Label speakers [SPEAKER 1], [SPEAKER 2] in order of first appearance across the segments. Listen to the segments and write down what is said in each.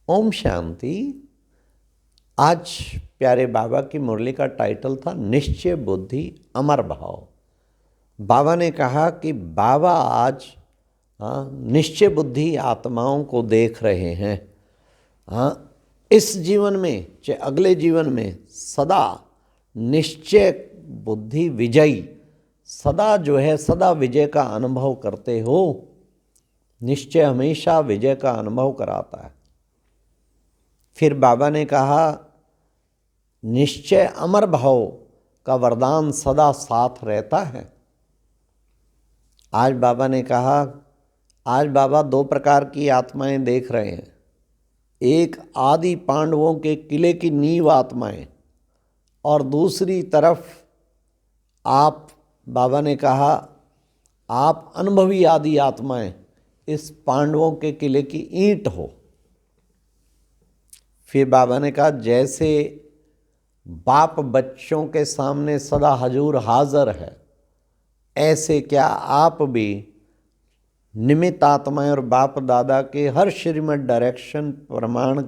[SPEAKER 1] ओम शांति। आज प्यारे बाबा की मुरली का टाइटल था निश्चय बुद्धि अमर भाव। बाबा ने कहा कि बाबा आज निश्चय बुद्धि आत्माओं को देख रहे हैं। इस जीवन में चाहे अगले जीवन में सदा निश्चय बुद्धि विजयी, सदा जो है सदा विजय का अनुभव करते हो। निश्चय हमेशा विजय का अनुभव कराता है। फिर बाबा ने कहा निश्चय अमर भाव का वरदान सदा साथ रहता है। आज बाबा ने कहा, आज बाबा दो प्रकार की आत्माएं देख रहे हैं। एक आदि पांडवों के किले की नींव आत्माएं, और दूसरी तरफ आप, बाबा ने कहा आप अनुभवी आदि आत्माएं इस पांडवों के किले की ईंट हो। फिर बाबा ने कहा जैसे बाप बच्चों के सामने सदा हजूर हाजिर है, ऐसे क्या आप भी निमित्त आत्माएं और बाप दादा के हर श्रीमत डायरेक्शन प्रमाण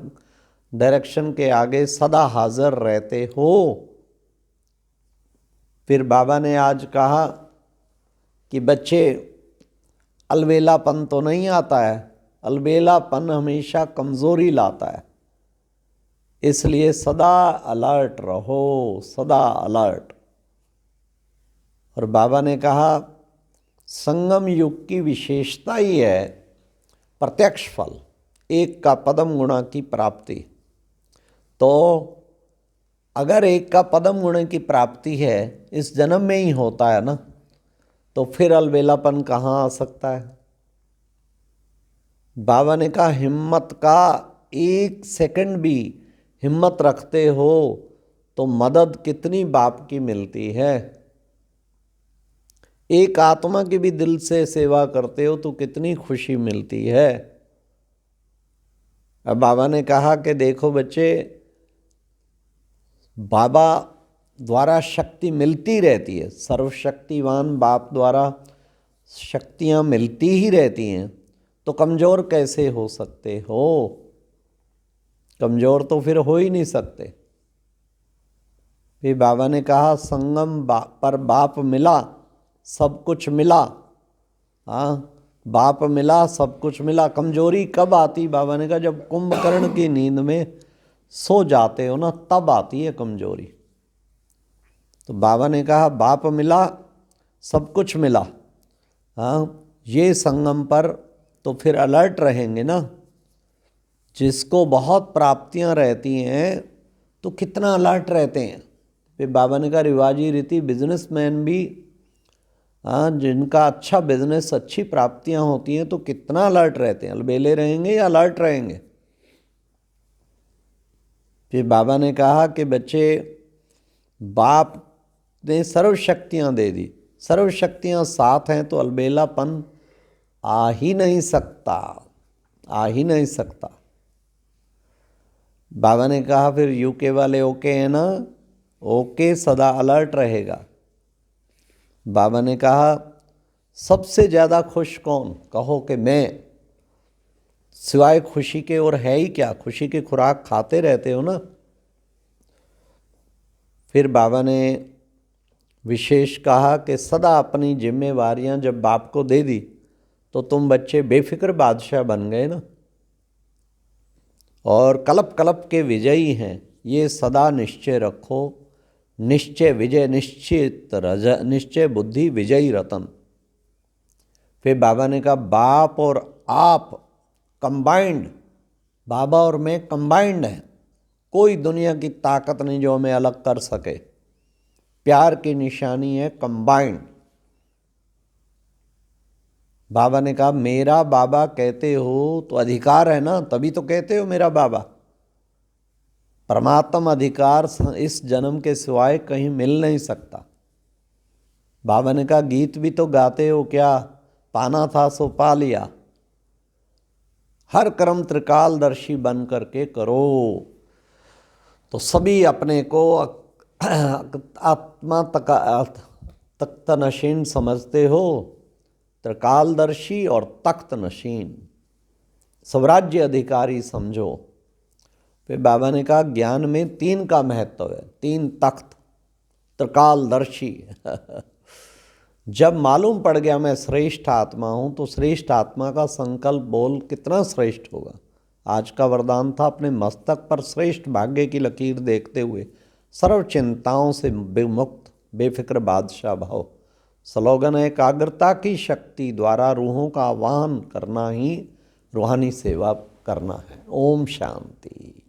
[SPEAKER 1] डायरेक्शन के आगे सदा हाजिर रहते हो। फिर बाबा ने आज कहा कि बच्चे अलबेलापन तो नहीं आता है, अलबेलापन हमेशा कमज़ोरी लाता है, इसलिए सदा अलर्ट रहो, सदा अलर्ट। और बाबा ने कहा संगम युग की विशेषता ही है प्रत्यक्ष फल, एक का पदम गुणा की प्राप्ति। तो अगर एक का पदम गुण की प्राप्ति है, इस जन्म में ही होता है ना, तो फिर अलबेलापन कहाँ आ सकता है। बाबा ने कहा हिम्मत का एक सेकंड भी हिम्मत रखते हो तो मदद कितनी बाप की मिलती है। एक आत्मा की भी दिल से सेवा करते हो तो कितनी खुशी मिलती है। अब बाबा ने कहा कि देखो बच्चे, बाबा द्वारा शक्ति मिलती रहती है, सर्वशक्तिवान बाप द्वारा शक्तियाँ मिलती ही रहती हैं, तो कमज़ोर कैसे हो सकते हो। कमज़ोर तो फिर हो ही नहीं सकते। फिर बाबा ने कहा संगम पर बाप मिला सब कुछ मिला। बाप मिला सब कुछ मिला। कमजोरी कब आती, बाबा ने कहा जब कुंभकर्ण की नींद में सो जाते हो ना, तब आती है कमजोरी। तो बाबा ने कहा बाप मिला सब कुछ मिला। ये संगम पर तो फिर अलर्ट रहेंगे ना। जिसको बहुत प्राप्तियां रहती हैं तो कितना अलर्ट रहते हैं। फिर बाबा ने कहा रिवाजी रीति बिजनेसमैन भी, जिनका अच्छा बिजनेस, अच्छी प्राप्तियां होती हैं तो कितना अलर्ट रहते हैं। अलबेले रहेंगे या अलर्ट रहेंगे। फिर बाबा ने कहा कि बच्चे, बाप ने सर्व शक्तियाँ दे दी, सर्व शक्तियाँ साथ हैं तो अलबेलापन आ ही नहीं सकता, आ ही नहीं सकता। बाबा ने कहा फिर यूके वाले ओके है ना, ओके सदा अलर्ट रहेगा। बाबा ने कहा सबसे ज़्यादा खुश कौन, कहो कि मैं। सिवाय खुशी के और है ही क्या, खुशी की खुराक खाते रहते हो ना। फिर बाबा ने विशेष कहा कि सदा अपनी जिम्मेवारियां जब बाप को दे दी तो तुम बच्चे बेफिक्र बादशाह बन गए ना, और कलप कलप के विजयी हैं, ये सदा निश्चय रखो। निश्चय विजय, निश्चित निश्चय बुद्धि विजयी रतन। फिर बाबा ने कहा बाप और आप कंबाइंड, बाबा और मैं कंबाइंड हैं, कोई दुनिया की ताकत नहीं जो हमें अलग कर सके। प्यार की निशानी है कंबाइंड। बाबा ने कहा मेरा बाबा कहते हो तो अधिकार है ना, तभी तो कहते हो मेरा बाबा। परमात्मा अधिकार इस जन्म के सिवाय कहीं मिल नहीं सकता। बाबा ने कहा गीत भी तो गाते हो क्या, पाना था सो पा लिया। हर कर्म त्रिकालदर्शी बन करके करो तो सभी अपने को आत्मा तख्त नशीन समझते हो। त्रिकालदर्शी और तख्त नशीन, स्वराज्य अधिकारी समझो। फिर बाबा ने कहा ज्ञान में 3 का महत्व है, 3 तख्त, त्रिकालदर्शी। जब मालूम पड़ गया मैं श्रेष्ठ आत्मा हूँ, तो श्रेष्ठ आत्मा का संकल्प बोल कितना श्रेष्ठ होगा। आज का वरदान था अपने मस्तक पर श्रेष्ठ भाग्य की लकीर देखते हुए सर्व चिंताओं से विमुक्त बेफिक्र बादशाह भाव। स्लोगन है, एकाग्रता की शक्ति द्वारा रूहों का आह्वान करना ही रूहानी सेवा करना है। ओम शांति।